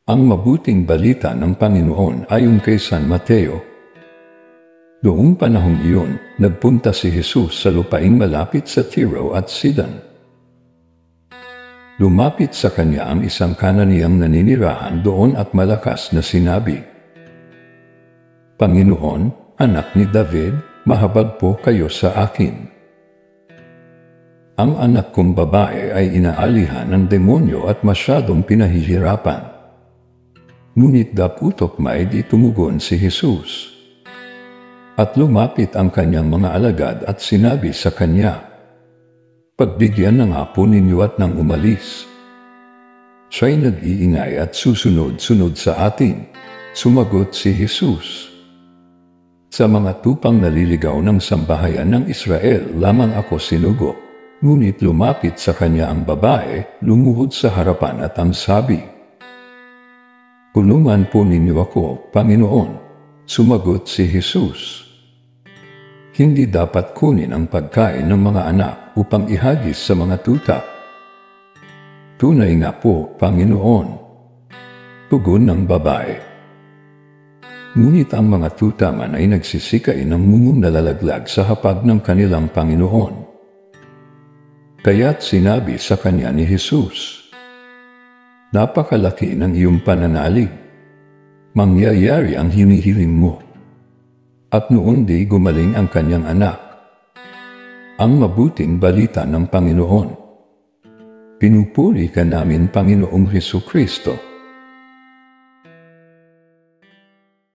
Ang mabuting balita ng Panginoon ayon kay San Mateo. Noong panahong iyon, nagpunta si Jesus sa lupaing malapit sa Tiro at Sidon. Lumapit sa kanya ang isang Kananeyang naninirahan doon at malakas na sinabi, "Panginoon, anak ni David, mahabag po kayo sa akin. Ang anak kong babae ay inaalihan ng demonyo at masyadong pinahihirapan." Ngunit daputok may di tumugon si Jesus. At lumapit ang kanyang mga alagad at sinabi sa kanya, "Pagbigyan na nga po ninyo at nang umalis." Siya'y nag-iingay at susunod-sunod sa atin. Sumagot si Jesus, "Sa mga tupang naliligaw ng sambahayan ng Israel lamang ako sinugo." Ngunit lumapit sa kanya ang babae, lumuhod sa harapan at ang sabi, "Tulungan po ninyo ako, Panginoon." Sumagot si Jesus, "Hindi dapat kunin ang pagkain ng mga anak upang ihagis sa mga tuta." "Tunay nga po, Panginoon," tugon ng babae. Ngunit ang mga tuta man ay nagsisikay ng mungong nalalaglag sa hapag ng kanilang Panginoon. Kaya't sinabi sa kanya ni Jesus, "Napakalaki ng iyong pananalig. Mangyayari ang hinihiling mo." At noon di gumaling ang kanyang anak. Ang mabuting balita ng Panginoon. Pinupuri ka namin, Panginoong Hesukristo.